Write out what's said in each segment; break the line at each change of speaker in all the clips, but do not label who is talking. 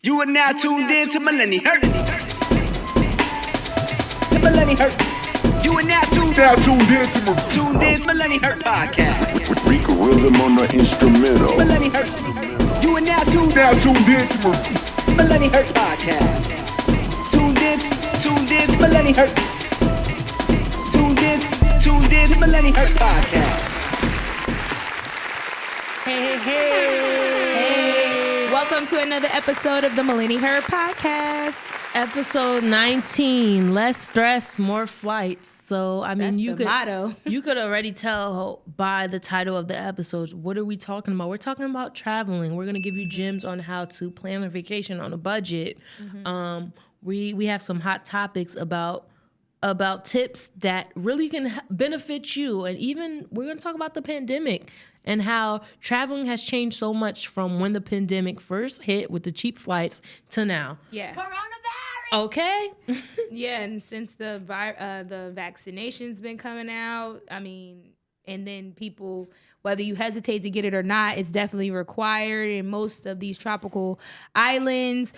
You are now tuned in to Millenni-HER. The Millenni-HER. You are now tuned in to Millenni-HER podcast.
With Rico Rhythm on the instrumental.
Millenni-HER. You are now tuned in to Millenni-HER podcast. Tuned in to Millenni-HER. Tuned in to Millenni-HER podcast.
Hey. Welcome to another episode of the Millenni-HER podcast.
Episode 19, less stress, more flights. So, I mean,
That's the motto.
You could already tell by the title of the episodes, what are we talking about? We're talking about traveling. We're going to give you gems on how to plan a vacation on a budget. Mm-hmm. We have some hot topics about tips that really can benefit you. And even we're going to talk about the pandemic and how traveling has changed so much from when the pandemic first hit with the cheap flights to now.
Yeah.
Coronavirus. Okay.
Yeah, and since the vaccination's been coming out, I mean, and then people, whether you hesitate to get it or not, it's definitely required in most of these tropical islands.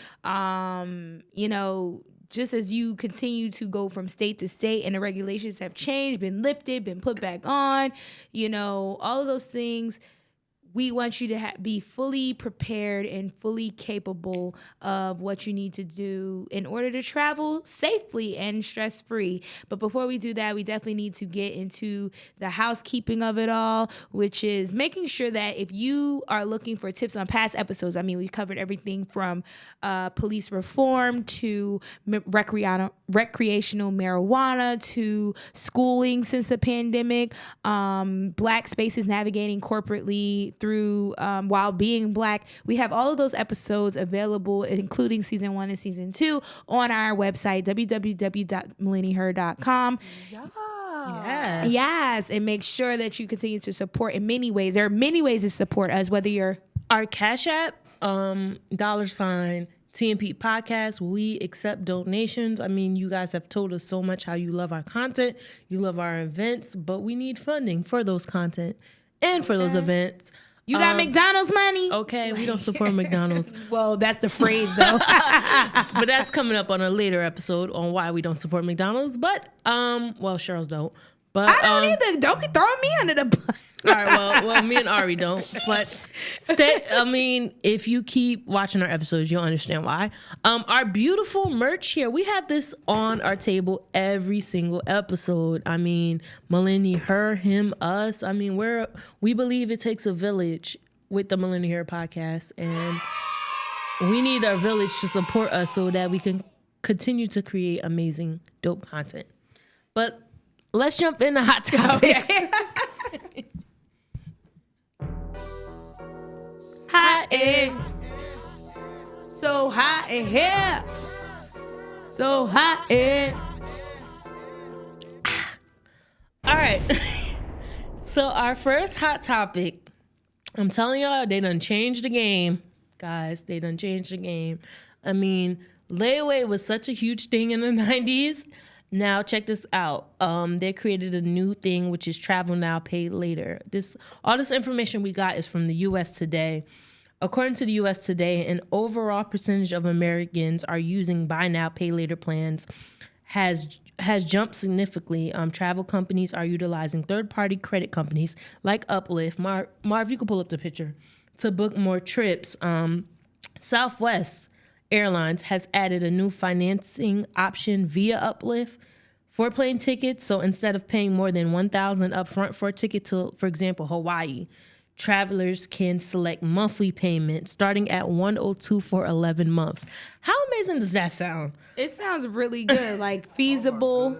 Just as you continue to go from state to state and the regulations have changed, been lifted, been put back on, all of those things, we want you to be fully prepared and fully capable of what you need to do in order to travel safely and stress-free. But before we do that, we definitely need to get into the housekeeping of it all, which is making sure that if you are looking for tips on past episodes, I mean, we covered everything from police reform to recreational marijuana to schooling since the pandemic, Black spaces navigating corporately through while being Black. We have all of those episodes available, including season 1 and season 2, on our website, www.millenni-her.com. Yes. And make sure that you continue to support in many ways. There are many ways to support us, whether you're
our Cash App, $TMP podcast. We accept donations. I mean, you guys have told us so much how you love our content, you love our events, but we need funding for those content and for those events.
You got McDonald's money?
Okay, we don't support McDonald's.
Well, that's the phrase, though.
But that's coming up on a later episode on why we don't support McDonald's. But, Shirlz don't. But
I don't either. Don't be throwing me under the bus.
All right, well, me and Ari don't. But if you keep watching our episodes, you'll understand why. Our beautiful merch here, we have this on our table every single episode. I mean, Millenni-HER, him, us. I mean, we believe it takes a village with the Millenni-HER podcast, and we need our village to support us so that we can continue to create amazing, dope content. But let's jump into hot topics.
Okay. Hot in, so hot in here, so hot in.
All right. So our first hot topic, I'm telling y'all, they done changed the game, guys. They done changed the game. I mean, layaway was such a huge thing in the 90s. Now check this out. They created a new thing, which is travel now, pay later. All this information we got is from the U.S. Today. According to the U.S. Today, an overall percentage of Americans are using buy now, pay later plans has jumped significantly. Travel companies are utilizing third-party credit companies like Uplift. Marv, you can pull up the picture to book more trips. Southwest Airlines has added a new financing option via Uplift for plane tickets. So instead of paying more than $1,000 upfront for a ticket to, for example, Hawaii, travelers can select monthly payments starting at $102 for 11 months. How amazing does that sound?
It sounds really good, like feasible.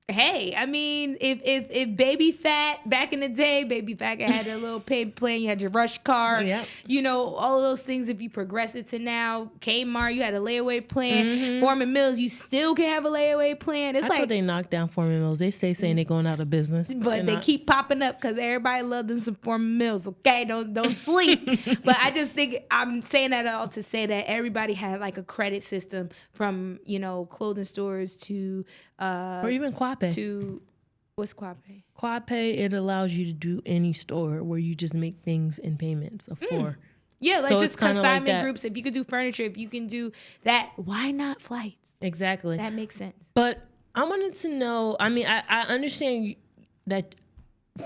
Hey, I mean, if Baby Fat, back in the day, Baby Fat had a little pay plan, you had your rush card,
yep.
All of those things. If you progress it to now, Kmart, you had a layaway plan. Foreman Mills, you still can have a layaway plan. It's
I thought they knocked down Foreman Mills. They stay saying they're going out of business.
But they keep popping up because everybody loves them some Foreman Mills, okay? Don't sleep. But I just think I'm saying that all to say that everybody had like a credit system from, clothing stores to...
or even Quad Pay.
What's Quad Pay?
Quad Pay, it allows you to do any store where you just make things in payments of 4.
Yeah, like
So
just
it's kinda like
consignment
that.
groups. If you could do furniture, if you can do that, why not flights?
Exactly.
That makes sense.
But I wanted to know, I mean, I understand that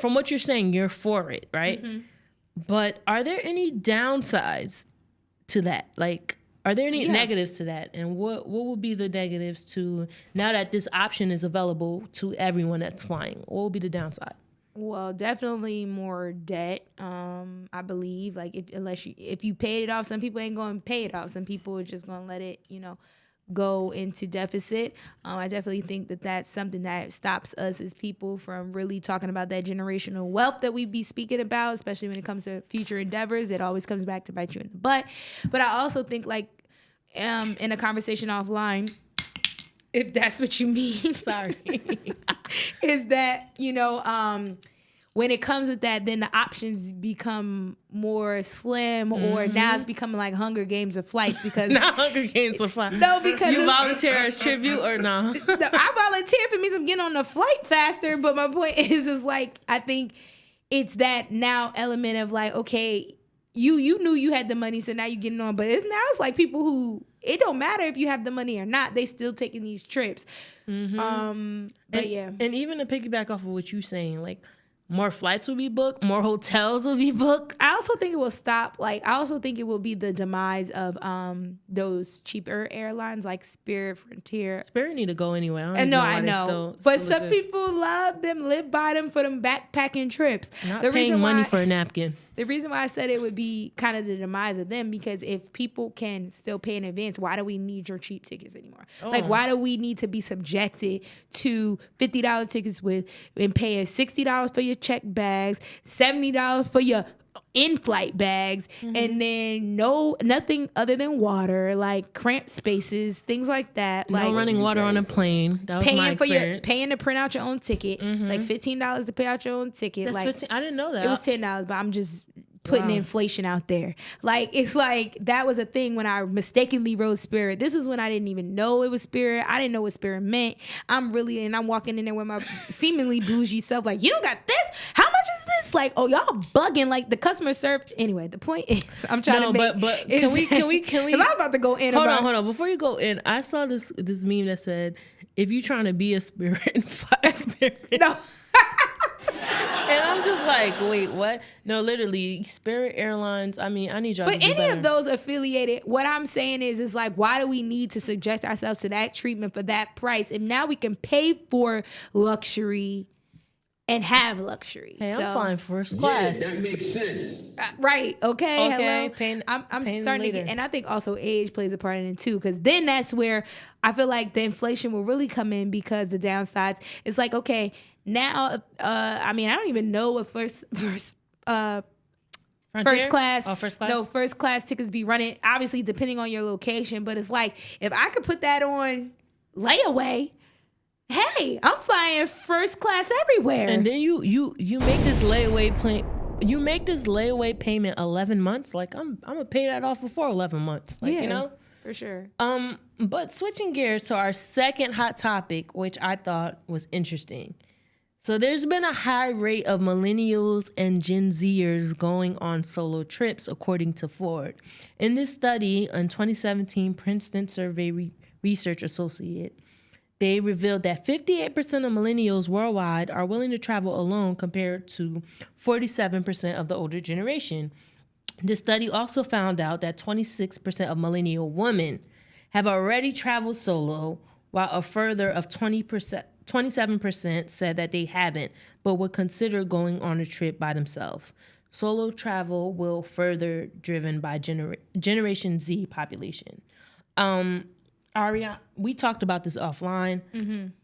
from what you're saying, you're for it, right?
Mm-hmm.
But are there any downsides to that? Like, are there any
Yeah.
negatives to that? And what would be the negatives to, now that this option is available to everyone that's flying? What would be the downside?
Well, definitely more debt. I believe, like if you paid it off, some people ain't going to pay it off. Some people are just going to let it, go into deficit. I definitely think that that's something that stops us as people from really talking about that generational wealth that we be speaking about, especially when it comes to future endeavors. It always comes back to bite you in the butt. But I also think, like, in a conversation offline, if that's what you mean, sorry, is that, when it comes with that, then the options become more slim, or now it's becoming like Hunger Games of flights because
Not Hunger Games of fun.
no, because
You volunteer as tribute or no?
no, I volunteer if it means I'm getting on the flight faster. But my point is like, I think it's that now element of like, okay, you knew you had the money, so now you're getting on. But it's like people who, it don't matter if you have the money or not, they still taking these trips. But yeah.
And even to piggyback off of what you're saying, like, more flights will be booked, more hotels will be booked.
I also think it will stop. Like, I also think it will be the demise of those cheaper airlines like Spirit, Frontier.
Spirit need to go anyway. I
know. But some people love them, live by them for them backpacking trips.
Not paying money for a napkin.
The reason why I said it would be kind of the demise of them, because if people can still pay in advance, why do we need your cheap tickets anymore? Like, why do we need to be subjected to $50 tickets and paying $60 for your check bags, $70 for your in-flight bags, and then nothing other than water, like cramped spaces, things like that.
No
like
running water on a plane. That was my experience.
Paying to print out your own ticket, like $15 to pay out your own ticket.
That's
like
15. I didn't know that.
It was $10, but I'm just putting inflation out there. Like, it's like that was a thing when I mistakenly rode Spirit. This was when I didn't even know it was Spirit. I didn't know what Spirit meant. I'm walking in there with my seemingly bougie self, like, you don't got this? How much is this? Like, oh, y'all bugging. Like, the customer service. Anyway, the point is, I'm trying to make.
But can we? Because
I'm about to go in.
Hold on. Before you go in, I saw this meme that said, if you're trying to be a Spirit, fly Spirit.
No.
And I'm just like, wait, what? No, literally, Spirit Airlines. I mean, I need y'all to do better.
But any of those affiliated, what I'm saying is like, why do we need to subject ourselves to that treatment for that price? And now we can pay for luxury and have luxury.
Hey, I'm flying first class.
That makes sense.
Right. Okay. Hello.
Paying
starting to get, and I think also age plays a part in it too, because then that's where I feel like the inflation will really come in, because the downsides, it's like, okay, now, I mean, I don't even know what first class.
Oh, first class?
No, first class tickets be running, obviously depending on your location. But it's like, if I could put that on layaway, hey, I'm flying first class everywhere.
And then you make this layaway you make this layaway payment 11 months. Like, I'm gonna pay that off before 11 months. Like,
yeah, for sure.
But switching gears to our second hot topic, which I thought was interesting. So there's been a high rate of millennials and Gen Zers going on solo trips, according to Ford. In this study, in 2017, Princeton Survey Research Associate, they revealed that 58% of millennials worldwide are willing to travel alone, compared to 47% of the older generation. The study also found out that 26% of millennial women have already traveled solo, while a further of 27% said that they haven't, but would consider going on a trip by themselves. Solo travel will further driven by Generation Z population. Aria, we talked about this offline,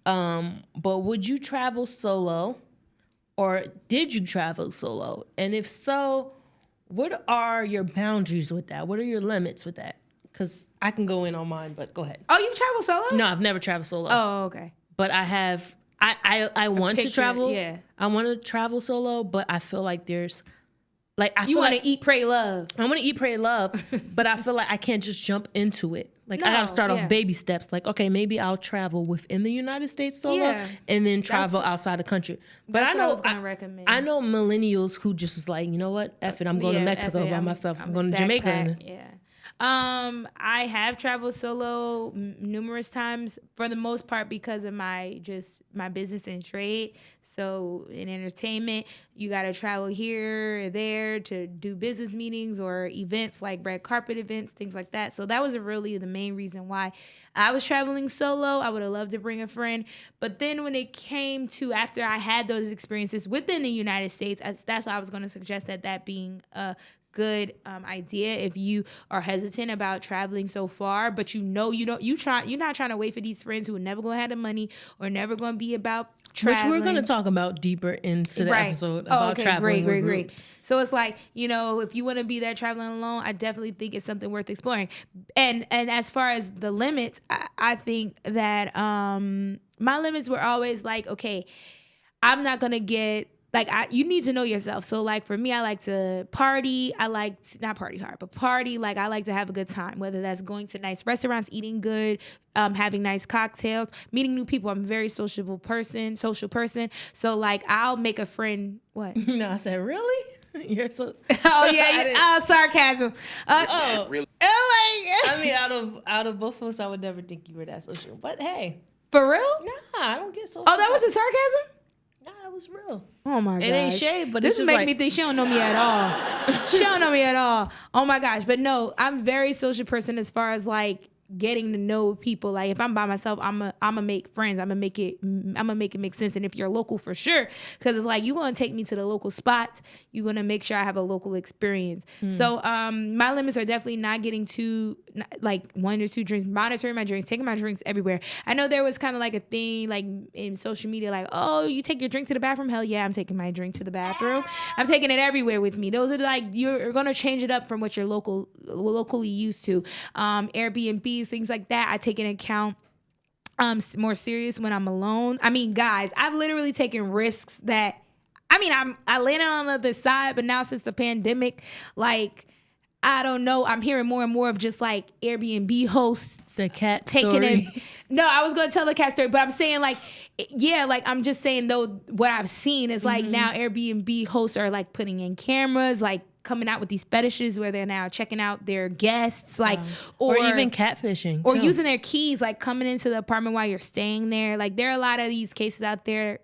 but would you travel solo, or did you travel solo? And if so, what are your boundaries with that? What are your limits with that? Because I can go in on mine, but go ahead.
Oh, you travel solo?
No, I've never traveled solo.
Oh, okay.
But I have. I want to travel.
Yeah.
I want to travel solo, but I feel like there's, like,
You want to eat, pray, love.
I want to eat, pray, love, but I feel like I can't just jump into it. Like, I gotta start
yeah.
off baby steps. Like, okay, maybe I'll travel within the United States solo
Yeah.
and then travel outside the country. But
That's
I
what
know
I was gonna recommend.
I know millennials who just was like, you know what? F it, I'm going to Mexico by myself. I'm going to Jamaica.
And, yeah. I have traveled solo numerous times, for the most part because of my business and trade. So in entertainment, you got to travel here or there to do business meetings or events like red carpet events, things like that. So that was really the main reason why I was traveling solo. I would have loved to bring a friend. But then when it came to after I had those experiences within the United States, that's why I was going to suggest that being a good idea if you are hesitant about traveling so far, but you're not trying to wait for these friends who are never going to have the money or never going to be about traveling.
Which we're going to talk about deeper into the episode about traveling with groups.
So it's like, if you want to be there traveling alone, I definitely think it's something worth exploring. And as far as the limits, I think that my limits were always like, okay, I'm not going to get you need to know yourself. So like for me, I like to party. I like not party hard, but party. Like I like to have a good time, whether that's going to nice restaurants, eating good, having nice cocktails, meeting new people. I'm a very social person. So like I'll make a friend. What?
No, I said, really? You're so.
Oh yeah, sarcasm.
Really? I mean, out of both of us, I would never think you were that social. But hey,
for real?
Nah, I don't get social.
Oh, that was a sarcasm?
Nah, it was real.
Oh my gosh.
It ain't shade, but
this
it's just
make me think she don't know me at all. She don't know me at all. Oh my gosh. But no, I'm very social person as far as like getting to know people. Like if I'm by myself, I'm make friends. I'm gonna make it make sense. And if you're local, for sure, because it's like you're gonna take me to the local spot. You're gonna make sure I have a local experience. So my limits are definitely not getting too like 1 or 2 drinks, monitoring my drinks, taking my drinks everywhere. I know there was kind of like a thing like in social media, like, oh, you take your drink to the bathroom. Hell yeah, I'm taking my drink to the bathroom. I'm taking it everywhere with me. Those are like, you're gonna change it up from what you're locally used to. Airbnb, things like that, I take into account more serious when I'm alone. I mean, guys, I've literally taken risks that, I landed on the other side, but now since the pandemic, like, I don't know, I'm hearing more and more of just like Airbnb hosts.
The cat
taking
story.
it. No, I was going to tell the cat story, but I'm saying like, yeah, like I'm just saying though, what I've seen is like now Airbnb hosts are like putting in cameras, like coming out with these fetishes where they're now checking out their guests, like,
or even catfishing,
or
too.
using their keys, like coming into the apartment while you're staying there. Like there are a lot of these cases out there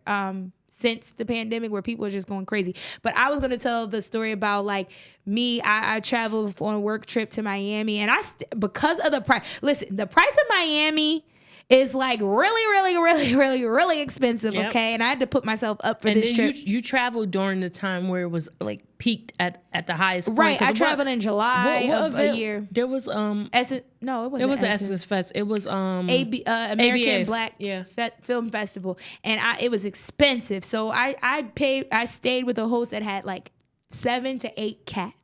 since the pandemic where people are just going crazy. But I was going to tell the story about like me. I traveled on a work trip to Miami, and because of the price. Listen, the price of Miami is like really expensive, okay? And I had to put myself up for this trip.
You traveled during the time where it was like peaked at the highest point.
Right, I traveled in July of a year.
There was
it wasn't.
It was Essence Fest. It was
American
ABA.
Black Film Festival, and it was expensive. So I stayed with a host that had like 7 to 8 cats.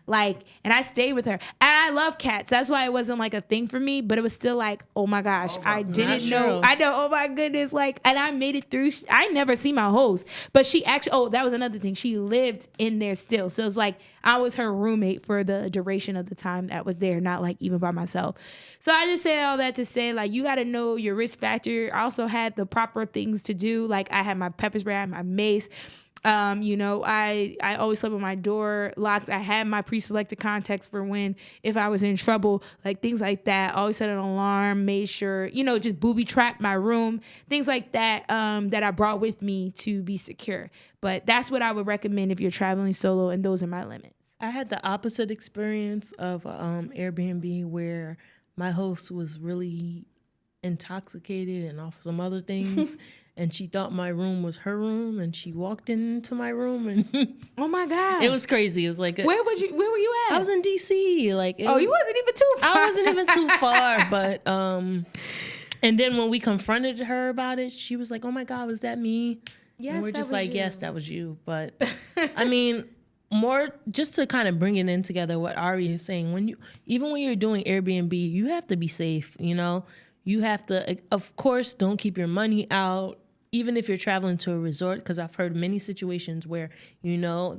Like, and I stayed with her, and I love cats. That's why it wasn't like a thing for me, but it was still like, oh my gosh, I didn't know. I know, oh my goodness, like, and I made it through. I never see my host, but she actually, that was another thing. She lived in there still. So it's like, I was her roommate for the duration of the time that was there, not like even by myself. So I just say all that to say, like, you got to know your risk factor. I also had the proper things to do. Like I had my pepper spray, I had my mace. I always slept with my door locked. I had my pre-selected contacts for if I was in trouble, like things like that. Always set an alarm, made sure, just booby trapped my room, things like that, that I brought with me to be secure. But that's what I would recommend if you're traveling solo, and those are my limits.
I had the opposite experience of Airbnb where my host was really intoxicated and off some other things. And she thought my room was her room, and she walked into my room, and
oh my god,
it was crazy. It was like,
where were you at?
I was in DC. Like,
you wasn't even too far.
I wasn't even too far, but and then when we confronted her about it, she was like, "Oh my god, was that me?"
Yes,
and we're just like,
you.
"Yes, that was you." But I mean, more just to kind of bring it in together, what Ari is saying, when you're doing Airbnb, you have to be safe. You have to, of course, don't keep your money out. Even if you're traveling to a resort, because I've heard many situations where,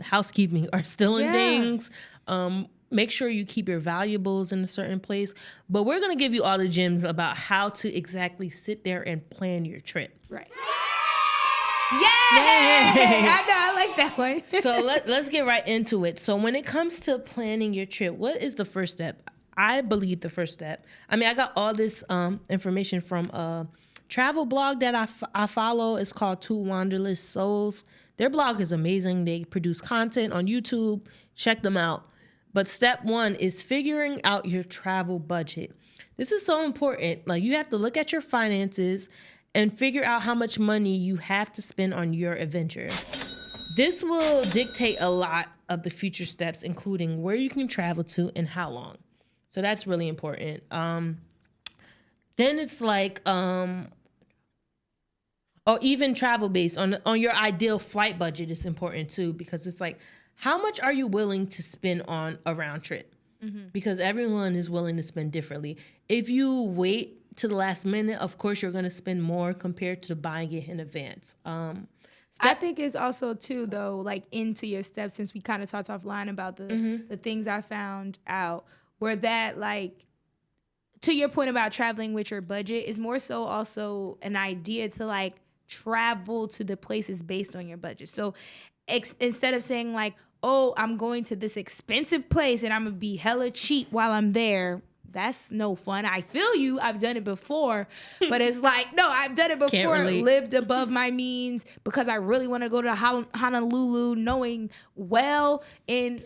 housekeeping are stealing things. make sure you keep your valuables in a certain place. But we're going to give you all the gems about how to exactly sit there and plan your trip.
Right. Yay! I know, I like that one.
So let's get right into it. So when it comes to planning your trip, what is the first step? I believe the first step. I mean, I got all this information from a travel blog that I follow. It's called Two Wanderlust Souls. Their blog is amazing. They produce content on YouTube. Check them out. But step one is figuring out your travel budget. This is so important. Like, you have to look at your finances and figure out how much money you have to spend on your adventure. This will dictate a lot of the future steps, including where you can travel to and how long. So that's really important. Then it's like, or even travel based on your ideal flight budget is important too, because it's like, how much are you willing to spend on a round trip? Mm-hmm. Because everyone is willing to spend differently. If you wait to the last minute, of course, you're going to spend more compared to buying it in advance.
I think it's also too, though, like into your steps, since we kind of talked offline about the things I found out, where that, like, to your point about traveling with your budget, is more so also an idea to, like, travel to the places based on your budget. So instead of saying, like, oh, I'm going to this expensive place and I'm going to be hella cheap while I'm there, that's no fun. I feel you. I've done it before. But it's like, no, I've done it before. Lived above my means because I really want to go to Honolulu, knowing well in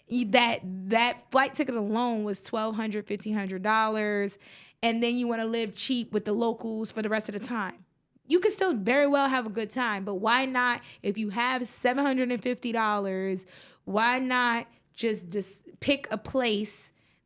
that flight ticket alone was $1,200, $1,500. And then you want to live cheap with the locals for the rest of the time. You can still very well have a good time, but why not, if you have $750, why not just pick a place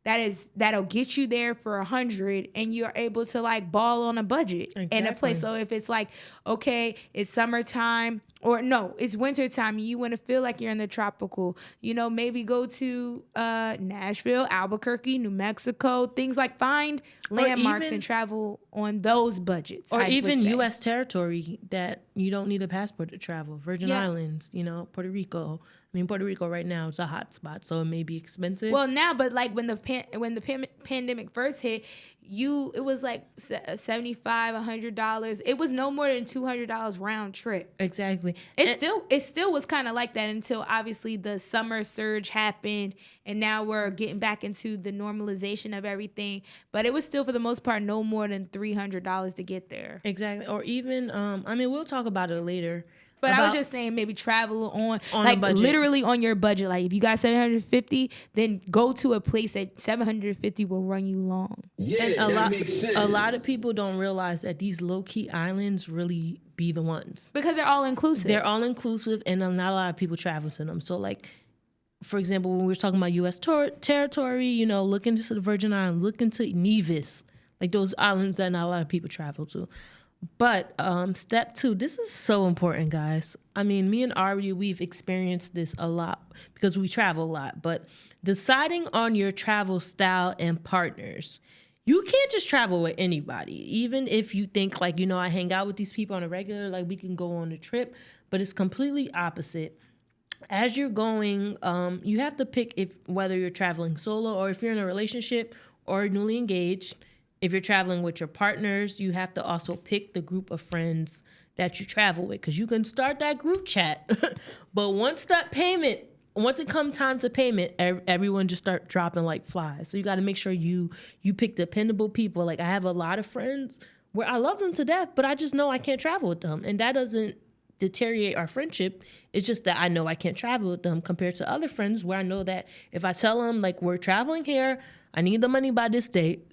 that'll get you there for $100 and you're able to like ball on a budget in a place. So if it's like, okay, it's summertime, or no, it's wintertime, you want to feel like you're in the tropical, maybe go to Nashville, Albuquerque, New Mexico, things like, find landmarks and travel on those budgets.
Or even U.S. territory that you don't need a passport to travel. Virgin Islands, Puerto Rico. I mean, Puerto Rico right now is a hot spot, so it may be expensive.
Well, now, but like when the pandemic first hit, it was like $75, $100. It was no more than $200 round trip.
Exactly.
It still was kind of like that until obviously the summer surge happened, and now we're getting back into the normalization of everything. But it was still, for the most part, no more than $300 to get there.
Exactly. Or even, we'll talk about it later.
But I was just saying, maybe travel on like literally on your budget. Like if you got $750, then go to a place that $750 will run you long.
Yeah,
and
that makes sense.
A lot of people don't realize that these low key islands really be the ones,
because they're all inclusive.
They're all inclusive, and not a lot of people travel to them. So like, for example, when we were talking about U.S. territory, look into the Virgin Islands, look into Nevis, like those islands that not a lot of people travel to. But step two, this is so important, guys. I mean, me and Ari, we've experienced this a lot because we travel a lot. But deciding on your travel style and partners. You can't just travel with anybody. Even if you think like, I hang out with these people on a regular, like we can go on a trip. But it's completely opposite. As you're going, you have to pick whether you're traveling solo or if you're in a relationship or newly engaged. If you're traveling with your partners, you have to also pick the group of friends that you travel with, because you can start that group chat. But once it comes time to payment, everyone just start dropping like flies. So you got to make sure you pick dependable people. Like I have a lot of friends where I love them to death, but I just know I can't travel with them. And that doesn't deteriorate our friendship. It's just that I know I can't travel with them compared to other friends where I know that if I tell them like we're traveling here, I need the money by this date,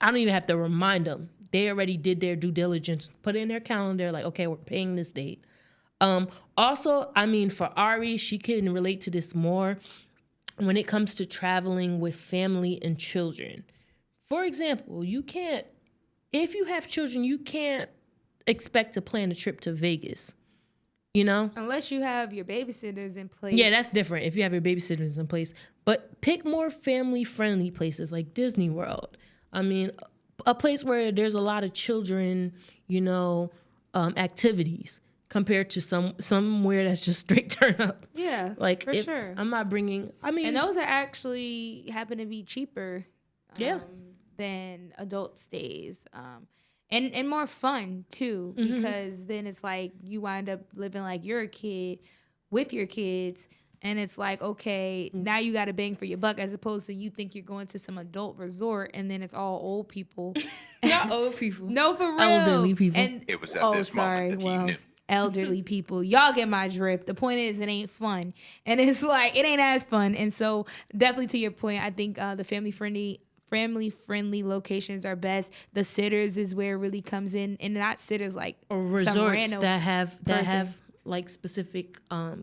I don't even have to remind them. They already did their due diligence, put it in their calendar, like, okay, we're paying this date. Also, for Ari, she can relate to this more when it comes to traveling with family and children. For example, if you have children, you can't expect to plan a trip to Vegas,
Unless you have your babysitters in place.
Yeah, that's different if you have your babysitters in place. But pick more family-friendly places like Disney World. A place where there's a lot of children, activities. compared to somewhere that's just straight turn up.
Yeah,
Like
for sure.
I'm not bringing. I mean,
And those are actually happen to be cheaper.
Yeah.
Than adult stays. And more fun too, because then it's like you wind up living like you're a kid with your kids. And it's like, okay, now you got to bang for your buck, as opposed to you think you're going to some adult resort and then it's all old people.
not old people.
No, for real.
Elderly people.
And,
It was at this moment that he knew.
elderly people. Y'all get my drift. The point is, it ain't fun. And it's like, it ain't as fun. And so definitely to your point, I think the family-friendly locations are best. The sitters is where it really comes in. And not sitters like
or
some
resorts
random
that have
person.
like specific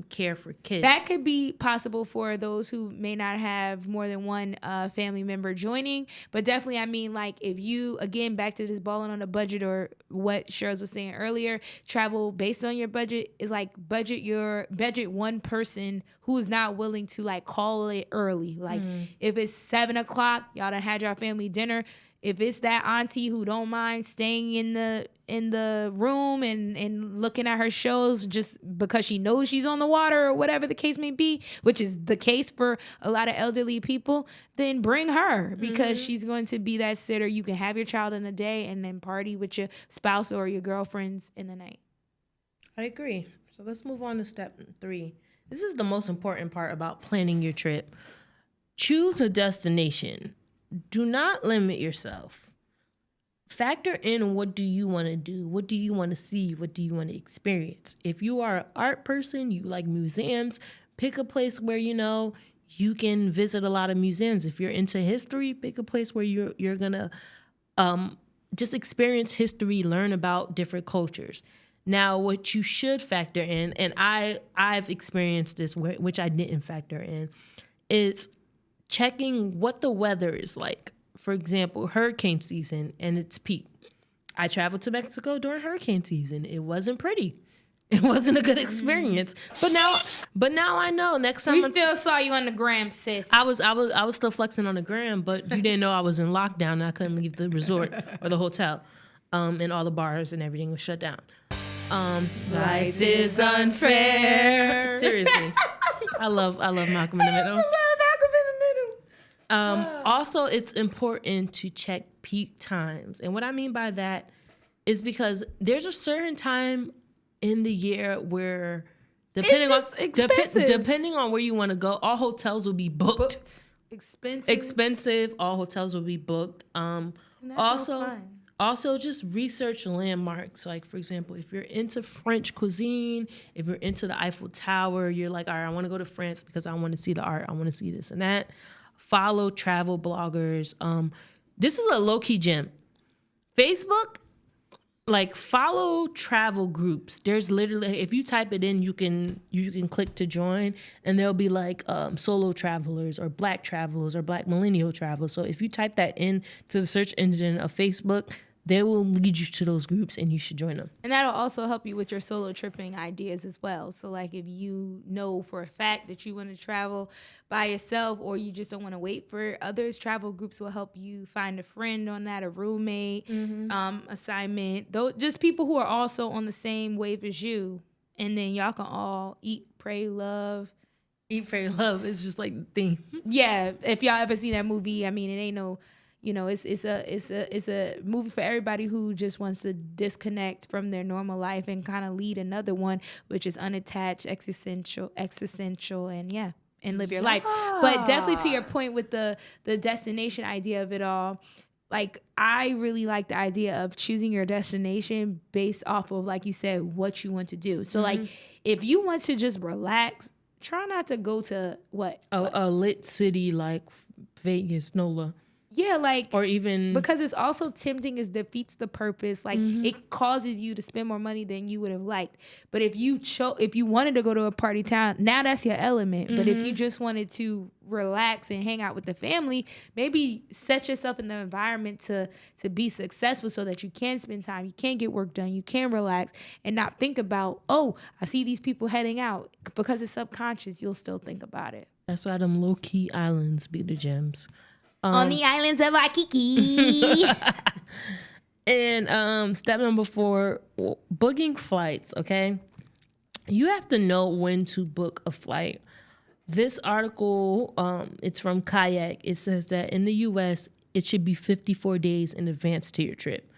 care for kids.
That could be possible for those who may not have more than one family member joining. But definitely, I mean, like if you, again, back to this balling on a budget, or what Shirlz was saying earlier, travel based on your budget is like budget one person who is not willing to like call it early. Like if it's 7:00, y'all done had your family dinner. If it's that auntie who don't mind staying in the room and looking at her shows just because she knows she's on the water or whatever the case may be, which is the case for a lot of elderly people, then bring her, because she's going to be that sitter. You can have your child in the day and then party with your spouse or your girlfriends in the night.
I agree. So let's move on to step 3. This is the most important part about planning your trip. Choose a destination. Do not limit yourself. Factor in, what do you want to do? What do you want to see? What do you want to experience? If you are an art person, you like museums, pick a place where you can visit a lot of museums. If you're into history, pick a place where you're gonna just experience history, learn about different cultures. Now, what you should factor in, and I've experienced this, which I didn't factor in, is checking what the weather is like. For example, hurricane season and its peak. I traveled to Mexico during hurricane season. It wasn't pretty. It wasn't a good experience. But now I know. Next time
We still saw you on the gram, sis.
I was still flexing on the gram, but you didn't know I was in lockdown and I couldn't leave the resort or the hotel. And all the bars and everything was shut down. Life is unfair. Seriously. I love Malcolm in the Middle. Also, it's important to check peak times. And what I mean by that is because there's a certain time in the year where, depending on where you want to go, all hotels will be booked. Expensive. All hotels will be booked. Also, just research landmarks. Like, for example, if you're into French cuisine, if you're into the Eiffel Tower, you're like, all right, I want to go to France because I want to see the art. I want to see this and that. Follow travel bloggers. This is a low-key gem. Facebook, like, follow travel groups. There's literally, if you type it in, you can click to join, and there'll be like solo travelers or black travelers or black millennial travelers. So if you type that in to the search engine of Facebook, they will lead you to those groups, and you should join them.
And that'll also help you with your solo tripping ideas as well. So like if you know for a fact that you want to travel by yourself, or you just don't want to wait for others, travel groups will help you find a friend on that, a roommate, assignment, just people who are also on the same wave as you. And then y'all can all eat, pray, love.
Eat, pray, love is just like the theme.
Yeah, if y'all ever seen that movie, I mean, it ain't no... it's a movie for everybody who just wants to disconnect from their normal life and kind of lead another one, which is unattached, existential, and live your life. But definitely to your point with the destination idea of it all, like I really like the idea of choosing your destination based off of, like you said, what you want to do. So like if you want to just relax, try not to go to a
lit city like Vegas, NOLA.
Yeah, like,
or even
because it's also tempting, it defeats the purpose. Like it causes you to spend more money than you would have liked. But if you wanted to go to a party town, now that's your element. But if you just wanted to relax and hang out with the family, maybe set yourself in the environment to be successful so that you can spend time, you can get work done, you can relax and not think about, oh, I see these people heading out. Because it's subconscious, you'll still think about it.
That's why them low-key islands be the gems.
On the islands of Waikiki.
And step number 4, booking flights, okay? you have to know when to book a flight. This article, it's from Kayak. It says that in the U.S., it should be 54 days in advance to your trip.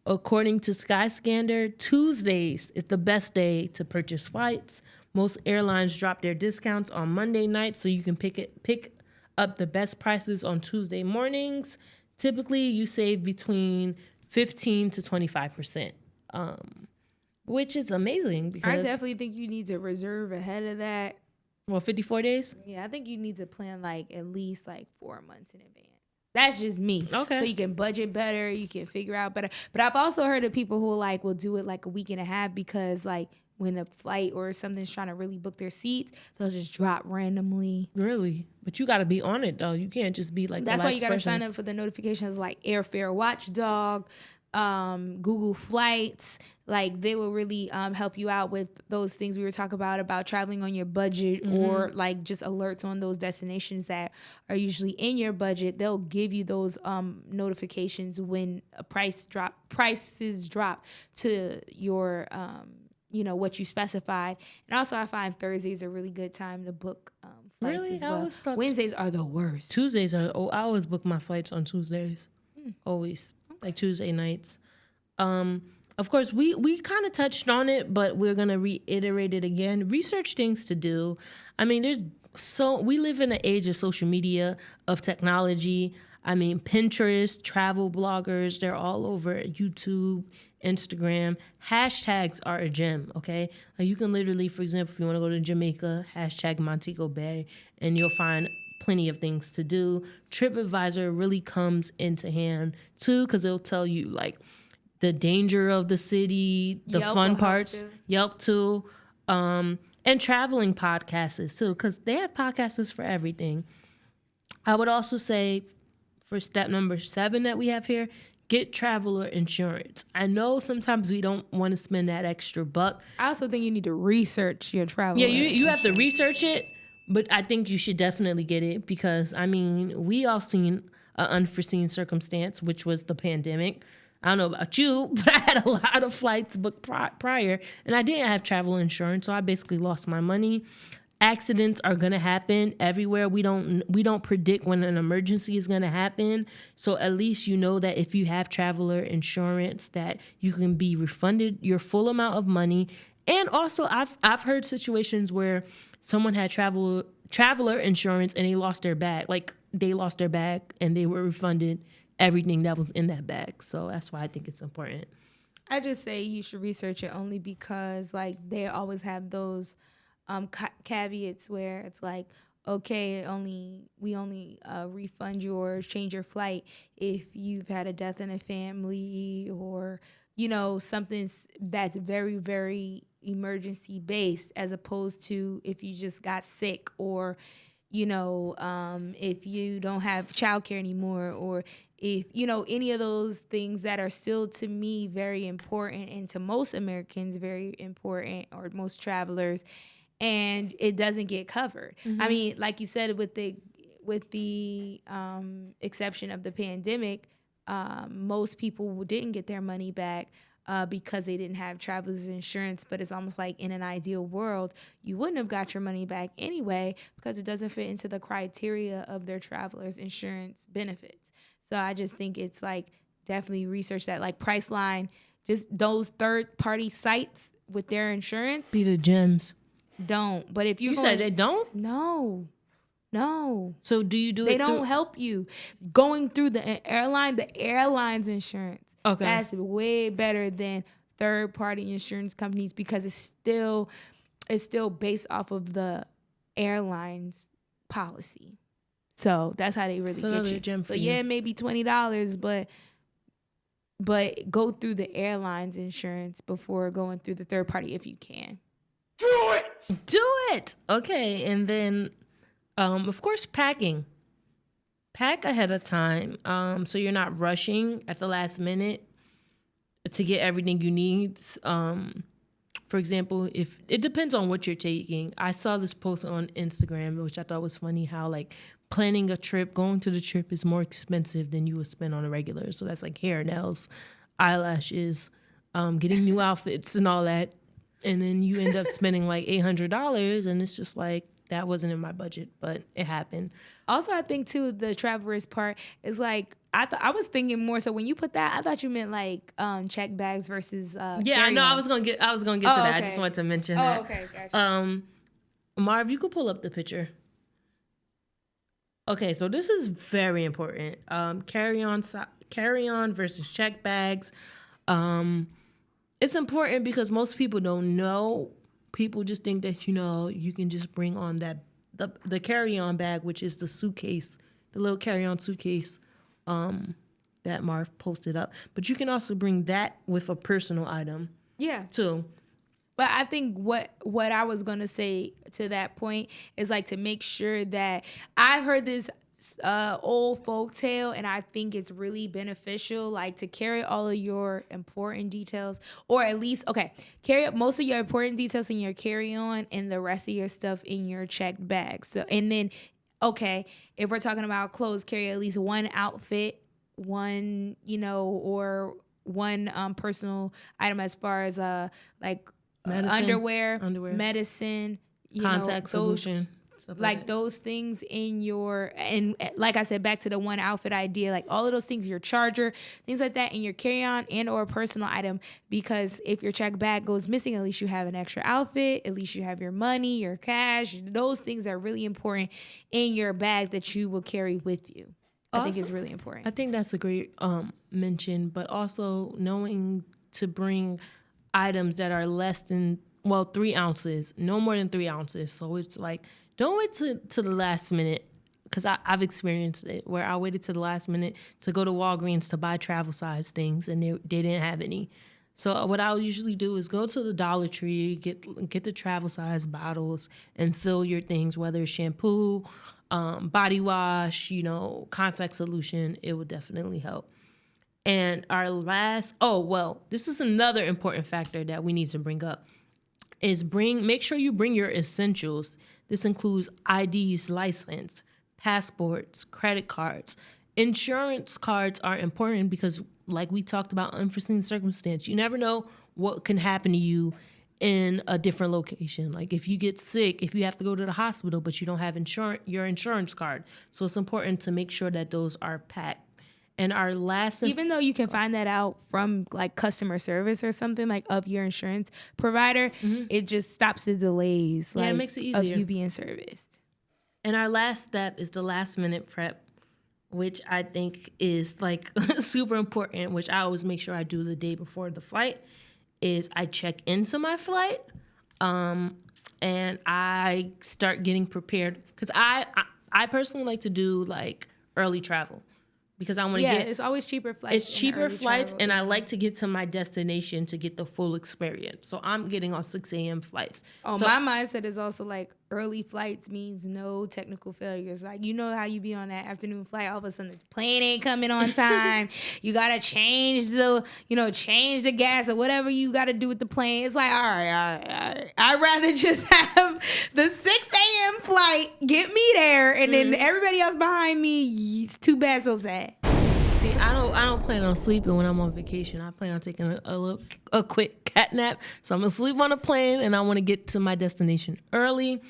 According to Skyscanner, Tuesdays is the best day to purchase flights. Most airlines drop their discounts on Monday night, so you can pick up the best prices on Tuesday mornings. Typically, you save between 15 to 25%, which is amazing. Because
I definitely think you need to reserve ahead of that.
Well, 54 days?
Yeah, I think you need to plan like at least like 4 months in advance. That's just me.
Okay.
So you can budget better, you can figure out better. But I've also heard of people who like will do it like a week and a half because like when a flight or something's trying to really book their seats, they'll just drop randomly.
Really? But you got to be on it, though. You can't just be like
That's
the
why you got to
person.
sign up for the notifications like Airfare Watchdog, Google Flights. Like they will really help you out with those things we were talking about traveling on your budget or like just alerts on those destinations that are usually in your budget. They'll give you those notifications when prices drop to your what you specified. And also I find Thursdays a really good time to book flights
Really?
as
I
well.
always thought
Wednesdays are the worst.
Tuesdays are. I always book my flights on Tuesdays. Always. Like Tuesday nights. Of course, we kind of touched on it, but we're going to reiterate it again. Research things to do. I mean, we live in an age of social media, of technology. I mean, Pinterest, travel bloggers, they're all over YouTube, Instagram. Hashtags are a gem, okay? Like you can literally, for example, if you want to go to Jamaica, hashtag Montego Bay, and you'll find plenty of things to do. TripAdvisor really comes into hand, too, because they'll tell you, like, the danger of the city, the
Yelp
fun
will help
parts.
too.
Yelp, too. And traveling podcasts, too, because they have podcasts for everything. I would also say, for step number 7 that we have here, get traveler insurance. I know sometimes we don't want to spend that extra buck.
I also think you need to research your travel.
Yeah, you have to research it, but I think you should definitely get it because, I mean, we all seen an unforeseen circumstance, which was the pandemic. I don't know about you, but I had a lot of flights booked prior, and I didn't have travel insurance, so I basically lost my money. Accidents are gonna happen everywhere. We don't predict when an emergency is gonna happen. So at least you know that if you have traveler insurance, that you can be refunded your full amount of money. And also, I've heard situations where someone had traveler insurance and they lost their bag. Like they lost their bag and they were refunded everything that was in that bag. So that's why I think it's important.
I just say you should research it only because like they always have those caveats where it's like, okay, we only refund you or change your flight if you've had a death in a family or something that's very, very emergency based, as opposed to if you just got sick or if you don't have childcare anymore or if any of those things that are still to me very important and to most Americans very important, or most travelers, and it doesn't get covered. I mean, like you said, with the exception of the pandemic, most people didn't get their money back because they didn't have traveler's insurance. But it's almost like in an ideal world, you wouldn't have got your money back anyway because it doesn't fit into the criteria of their traveler's insurance benefits. So I just think it's like definitely research that, like Priceline, just those third-party sites with their insurance.
Be the gems.
Don't. But if
You said they don't?
No.
So do you do
They
it
don't
through-
help you. Going through the airline's insurance.
Okay.
That's way better than third-party insurance companies because it's still based off of the airline's policy. So that's how they really
So
get
another
you.
gem for
So
you.
yeah, maybe $20, but go through the airline's insurance before going through the third party if you can.
Do it. Okay. And then, of course, packing. Pack ahead of time so you're not rushing at the last minute to get everything you need. For example, if it depends on what you're taking. I saw this post on Instagram, which I thought was funny, how like planning a trip, going to the trip is more expensive than you would spend on a regular. So that's like hair, nails, eyelashes, getting new outfits and all that. and then you end up spending like $800, and it's just like, that wasn't in my budget, but it happened.
Also, I think too, the travel risk part is like, I was thinking more so when you put that, I thought you meant like check bags versus
yeah, I know. I was gonna get to that. Okay. I just wanted to mention that.
Okay, gotcha.
Marv, you could pull up the picture. Okay, so this is very important. Carry on versus check bags. It's important because most people don't know. People just think that, you can just bring on the carry-on bag, which is the suitcase, the little carry-on suitcase that Marv posted up. But you can also bring that with a personal item.
Yeah.
Too.
But I think what I was going to say to that point is like to make sure that I've heard this old folk tale, and I think it's really beneficial, like to carry all of your important details, or at least carry up most of your important details in your carry-on and the rest of your stuff in your checked bag. So, and then if we're talking about clothes, carry at least one outfit, one or one personal item as far as like underwear, medicine,
contact solution.
Like those things in your, and like I said, back to the one outfit idea, like all of those things, your charger, things like that in your carry-on and or personal item, because if your check bag goes missing, at least you have an extra outfit, at least you have your money, your cash. Those things are really important in your bag that you will carry with you. I think it's really important.
I think that's a great mention, but also knowing to bring items that are less than, 3 ounces, no more than 3 ounces. So it's like, don't wait to the last minute, because I've experienced it where I waited to the last minute to go to Walgreens to buy travel size things, and they didn't have any. So what I'll usually do is go to the Dollar Tree, get the travel size bottles, and fill your things, whether it's shampoo, body wash, contact solution. It would definitely help. And our last, this is another important factor that we need to bring up, is make sure you bring your essentials. This includes IDs, license, passports, credit cards. Insurance cards are important because, like we talked about, unforeseen circumstance. You never know what can happen to you in a different location. Like if you get sick, if you have to go to the hospital, but you don't have your insurance card. So it's important to make sure that those are packed. And our last,
even though you can find that out from like customer service or something like of your insurance provider, it just stops the delays.
It makes it easier
of you being serviced.
And our last step is the last minute prep, which I think is like super important, which I always make sure I do the day before the flight. Is I check into my flight, and I start getting prepared, because I personally like to do like early travel. Because I want to
it's always cheaper flights.
It's cheaper flights, and I like to get to my destination to get the full experience. So I'm getting on 6 a.m. flights.
Oh, so my mindset is also like early flights means no technical failures. Like, how you be on that afternoon flight, all of a sudden the plane ain't coming on time. You gotta change the gas or whatever you gotta do with the plane. It's like, all right. I'd rather just have the 6 a.m. flight, get me there, and then everybody else behind me, it's too bad, so sad.
See, I don't plan on sleeping when I'm on vacation. I plan on taking a quick cat nap. So I'm gonna sleep on a plane, and I want to get to my destination early.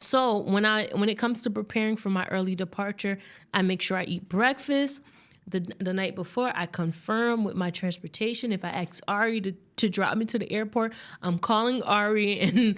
So when it comes to preparing for my early departure, I make sure I eat breakfast. The night before, I confirm with my transportation. If I ask Ari to drop me to the airport, I'm calling Ari, and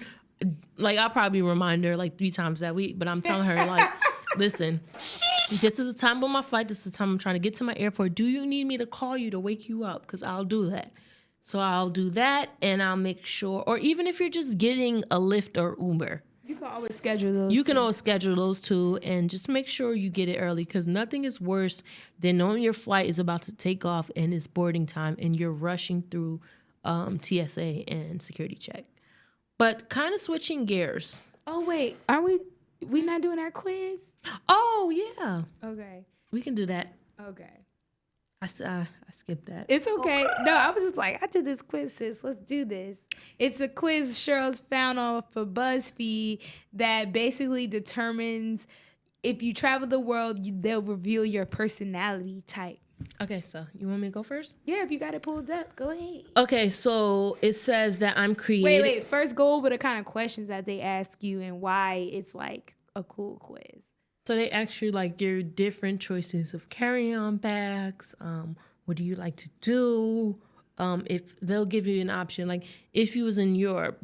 like I'll probably remind her like 3 times that week, but I'm telling her like, listen, this is the time of my flight. This is the time I'm trying to get to my airport. Do you need me to call you to wake you up? Because I'll do that. So I'll do that, and I'll make sure, or even if you're just getting a Lyft or Uber,
you can always schedule those.
You can always schedule those too, and just make sure you get it early, because nothing is worse than knowing your flight is about to take off and it's boarding time and you're rushing through TSA and security check. But kind of switching gears.
Oh wait, are we not doing our quiz?
Oh yeah.
Okay.
We can do that.
Okay.
I skipped that.
It's okay. No, I was just like, I did this quiz, sis. Let's do this. It's a quiz Shirlz found off of BuzzFeed that basically determines if you travel the world, they'll reveal your personality type.
Okay, so you want me to go first?
Yeah, if you got it pulled up, go ahead.
Okay, so it says that I'm creative.
Wait. First, go over the kind of questions that they ask you and why it's like a cool quiz.
So they ask you like your different choices of carry-on bags. What do you like to do? If they'll give you an option, like if you was in Europe,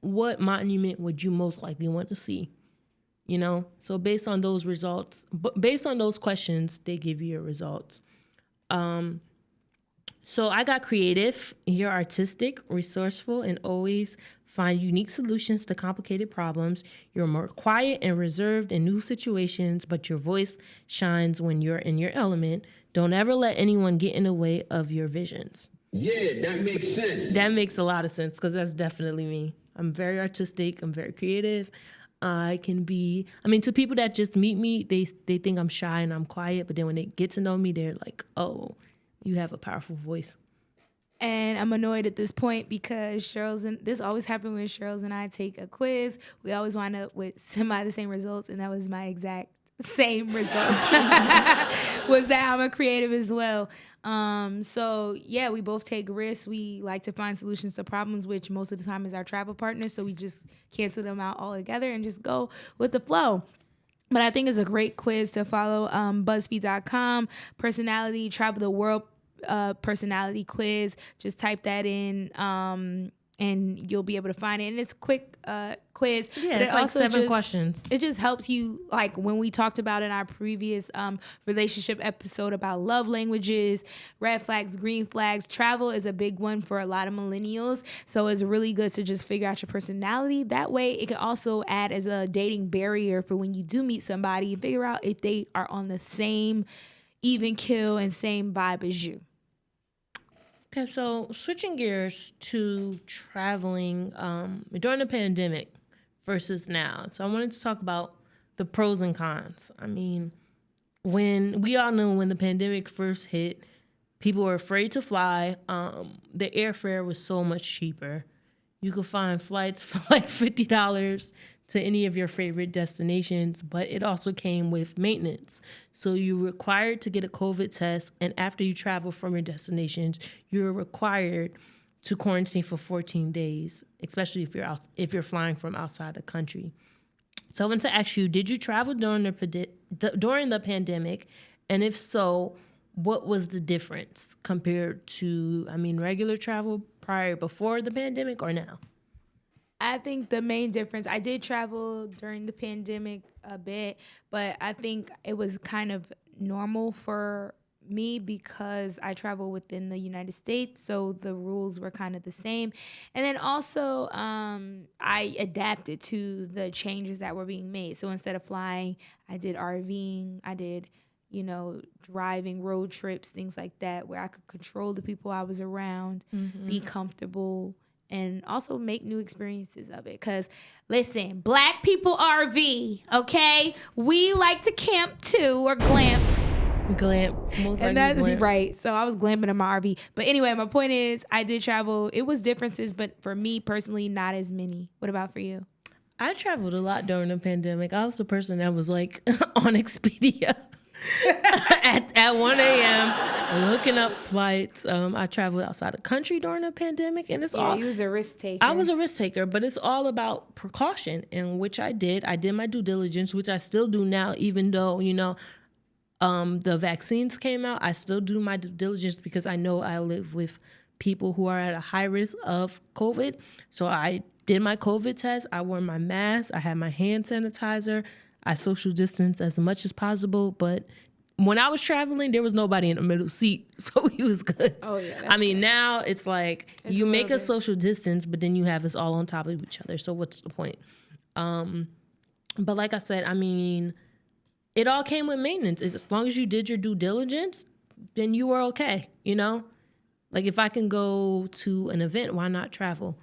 what monument would you most likely want to see? You know, so based on those results, based on those questions, they give you your results. So I got creative. You're artistic, resourceful, and always find unique solutions to complicated problems. You're more quiet and reserved in new situations, but your voice shines when you're in your element. Don't ever let anyone get in the way of your visions.
Yeah, that makes sense.
That makes a lot of sense because that's definitely me. I'm very artistic. I'm very creative. I can be, to people that just meet me, they think I'm shy and I'm quiet, but then when they get to know me, they're like, oh, you have a powerful voice.
And I'm annoyed at this point because this always happens when Shirlz and I take a quiz. We always wind up with semi the same results, and that was my exact same results. Was that I'm a creative as well. So yeah, we both take risks. We like to find solutions to problems, which most of the time is our travel partners. So we just cancel them out all together and just go with the flow. But I think it's a great quiz to follow. BuzzFeed.com, personality, travel the world personality quiz. Just type that in and you'll be able to find it. And it's a quick quiz.
Yeah, it's like 7 questions.
It just helps you, like when we talked about in our previous relationship episode about love languages, red flags, green flags. Travel is a big one for a lot of millennials. So it's really good to just figure out your personality. That way it can also add as a dating barrier for when you do meet somebody and figure out if they are on the same even keel and same vibe as you.
Okay, so switching gears to traveling during the pandemic versus now. So I wanted to talk about the pros and cons. When we all know when the pandemic first hit, people were afraid to fly. The airfare was so much cheaper. You could find flights for like $50 to any of your favorite destinations, but it also came with maintenance. So you're required to get a COVID test, and after you travel from your destinations, you're required to quarantine for 14 days, especially if you're flying from outside the country. So I want to ask you, did you travel during the pandemic? And if so, what was the difference compared to, regular travel before the pandemic or now?
I think the main difference, I did travel during the pandemic a bit, but I think it was kind of normal for me because I travel within the United States, so the rules were kind of the same. And then also, I adapted to the changes that were being made. So instead of flying, I did RVing, I did, driving, road trips, things like that, where I could control the people I was around, be comfortable, and also make new experiences of it. Because, listen, Black people RV, okay? We like to camp too, or glamp.
Most
And that is
glamp.
right. So I was glamping in my RV. But anyway, my point is, I did travel. It was differences, but for me personally, not as many. What about for you?
I traveled a lot during the pandemic. I was the person that was like on Expedia at 1 a.m. looking up flights. I traveled outside the country during the pandemic, and
You was a risk taker.
I was a risk taker, but it's all about precaution, and which I did. I did my due diligence, which I still do now, even though, the vaccines came out. I still do my due diligence because I know I live with people who are at a high risk of COVID. So I did my COVID test. I wore my mask. I had my hand sanitizer. I social distance as much as possible, but when I was traveling, there was nobody in the middle seat, so it was good.
Oh, yeah.
Now it's like you make a
bit.
social distance, but then you have us all on top of each other. So what's the point? But like I said, it all came with maintenance. As long as you did your due diligence, then you were okay, Like if I can go to an event, why not travel?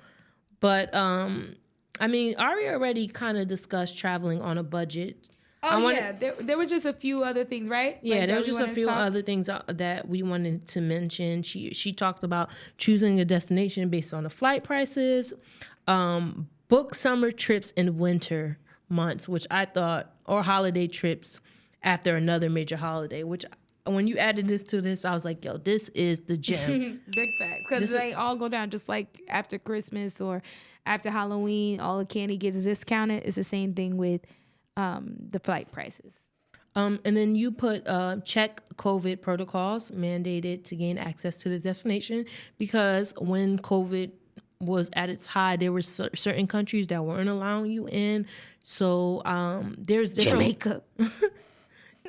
But Ari already kind of discussed traveling on a budget.
There were just a few other things, right?
Yeah,
Like,
there
that
was
we
just a
wanted to
few
talk?
other things that we wanted to mention. She talked about choosing a destination based on the flight prices, book summer trips in winter months, which I thought, or holiday trips after another major holiday, which when you added this to this, I was like, yo, this is the gem.
Big facts. Because they all go down just like after Christmas or after Halloween, all the candy gets discounted. It's the same thing with the flight prices.
And then you put check COVID protocols mandated to gain access to the destination, because when COVID was at its high, there were certain countries that weren't allowing you in. So there's
Jamaica.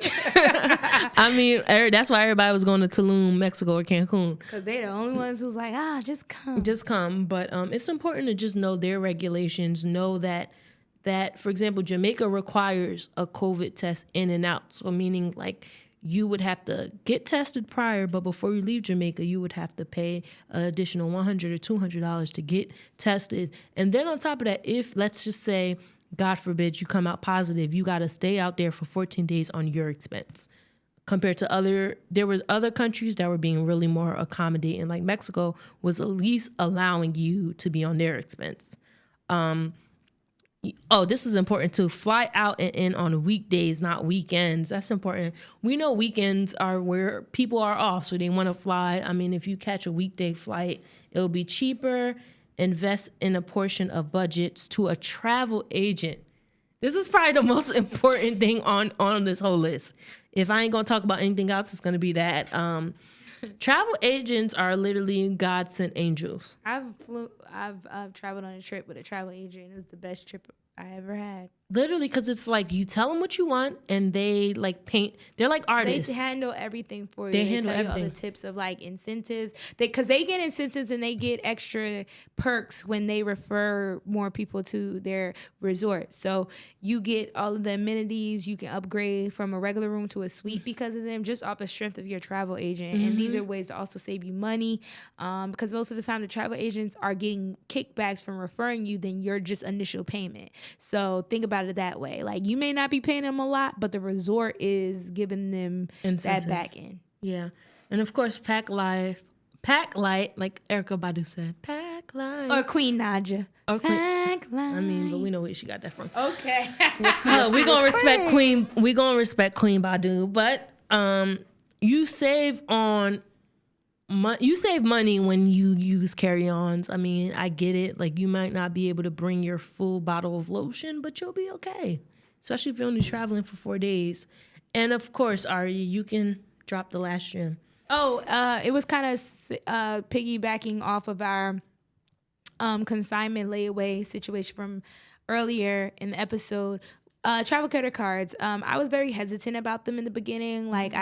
I mean, that's why everybody was going to Tulum, Mexico, or Cancun.
Because they're the only ones who's like, just come.
Just come. But it's important to just know their regulations, know that, for example, Jamaica requires a COVID test in and out. So meaning like you would have to get tested prior, but before you leave Jamaica, you would have to pay an additional $100 or $200 to get tested. And then on top of that, if, let's just say, God forbid, you come out positive, you got to stay out there for 14 days on your expense. Compared to there was other countries that were being really more accommodating. Like Mexico was at least allowing you to be on their expense. This is important too. Fly out and in on weekdays, not weekends. That's important. We know weekends are where people are off, so they want to fly. I mean, if you catch a weekday flight, it'll be cheaper. Invest in a portion of budgets to a travel agent. This is probably the most important thing on this whole list. If I ain't gonna talk about anything else, it's gonna be that. Travel agents are literally God sent angels.
I've traveled on a trip with a travel agent. It was the best trip I ever had.
Literally, because it's like you tell them what you want, and they like paint. They're like artists.
They handle everything for you.
They
tell
handle everything.
You all the tips of like incentives. Because they get incentives and they get extra perks when they refer more people to their resort. So you get all of the amenities. You can upgrade from a regular room to a suite because of them, just off the strength of your travel agent. Mm-hmm. And these are ways to also save you money, because most of the time the travel agents are getting kickbacks from referring you than your just initial payment. So think about it that way. Like, you may not be paying them a lot, but the resort is giving them incentives. That back end.
Yeah. And of course, pack light, like Erykah Badu said, pack light.
Or Queen Naja.
Or
pack light.
I mean, but we know where she got that from.
Okay.
We gonna respect Queen. We gonna respect Queen Badu, but you save money when you use carry-ons. I mean, I get it. Like, you might not be able to bring your full bottle of lotion, but you'll be okay. Especially if you're only traveling for 4 days. And of course, Ari, you can drop the last gem.
It was kind of piggybacking off of our consignment layaway situation from earlier in the episode. Travel credit cards. I was very hesitant about them in the beginning. Like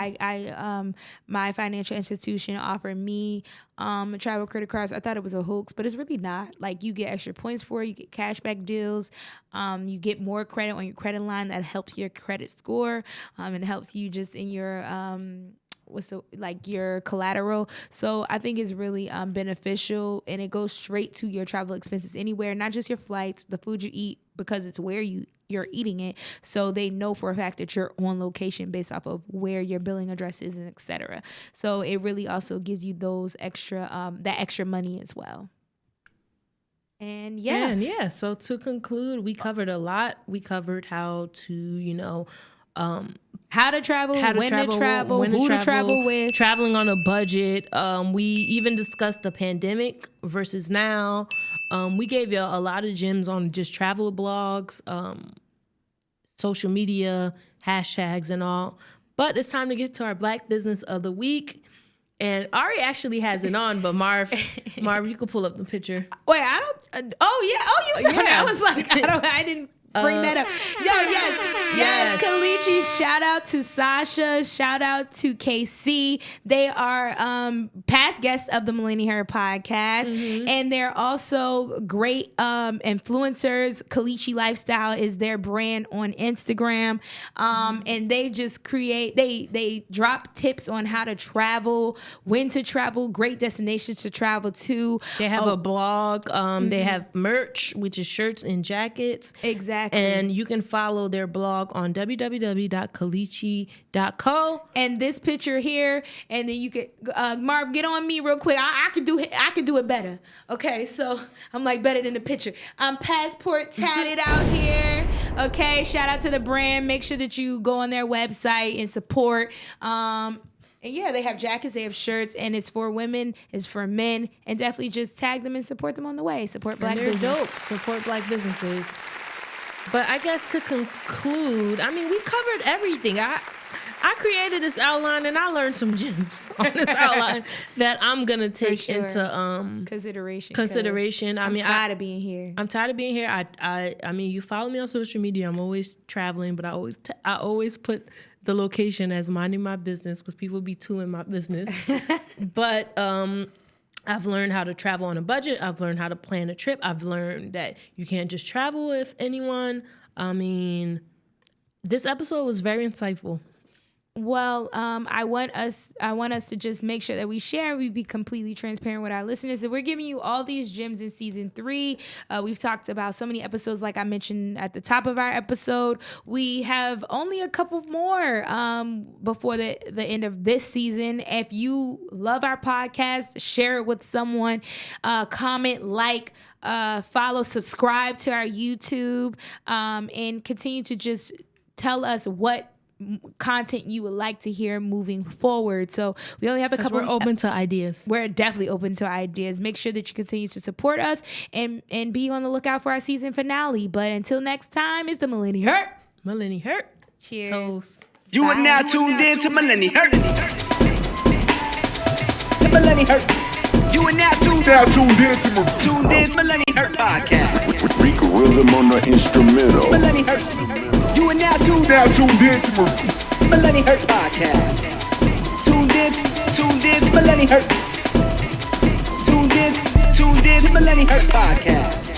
my financial institution offered me travel credit cards. I thought it was a hoax, but it's really not. Like, you get extra points for it. You get cashback deals. You get more credit on your credit line that helps your credit score. It helps you just in your your collateral. So I think it's really beneficial, and it goes straight to your travel expenses anywhere, not just your flights, the food you eat, because it's where you're eating it. So they know for a fact that you're on location based off of where your billing address is, and et cetera. So it really also gives you those extra, that extra money as well. And yeah.
So to conclude, we covered a lot. We covered how to,
how to travel, when to travel, who to travel with,
traveling on a budget. We even discussed the pandemic versus now. We gave you a lot of gems on just travel blogs, social media, hashtags, and all. But it's time to get to our Black Business of the Week. And Ari actually has it on, but Marv, you could pull up the picture.
Wait, I don't. You found it. I was like, I didn't bring that up. Yes. Kalichi, shout out to Sasha, shout out to KC. They are past guests of the Millenni-HER podcast, and they're also great influencers. Kalichi Lifestyle is their brand on Instagram, and they just they drop tips on how to travel, when to travel, great destinations to travel to.
They have a blog. They have merch, which is shirts and jackets.
Exactly.
And you can follow their blog on www.kalichi.co.
And this picture here, and then you could Marv, get on me real quick. I could do it better. Okay, so I'm like better than the picture. I'm passport tatted out here. Okay, shout out to the brand. Make sure that you go on their website and support. And yeah, they have jackets, they have shirts, and it's for women, it's for men, and definitely just tag them and support them on the way. Support Black business.
Dope. Support Black businesses. But I guess to conclude, I mean, we covered everything. I created this outline and I learned some gems on this outline that I'm gonna take into consideration. I'm tired
of being here.
I'm tired of being here. I mean, you follow me on social media. I'm always traveling, but I always put the location as minding my business because people be too in my business. But I've learned how to travel on a budget. I've learned how to plan a trip. I've learned that you can't just travel with anyone. I mean, this episode was very insightful.
Well, I want us to just make sure that we share and we be completely transparent with our listeners. That we're giving you all these gems in season 3. We've talked about so many episodes, like I mentioned at the top of our episode. We have only a couple more before the end of this season. If you love our podcast, share it with someone. Comment, like, follow, subscribe to our YouTube, and continue to just tell us what content you would like to hear moving forward. So we only have a couple.
We're open to ideas.
We're definitely open to ideas. Make sure that you continue to support us and be on the lookout for our season finale. But until next time, it's the Millenni-HER.
Millenni-HER.
Cheers.
Toast.
You are now tuned in to Millenni-HER. The Millenni-HER. You are now tuned in to Millenni-HER podcast.
With Rico Rhythm on the instrumental.
Millenni-HER. You are now tuned in to Millenni-HER podcast. Tuned in to Millenni-HER. Tuned in to Millenni-HER podcast.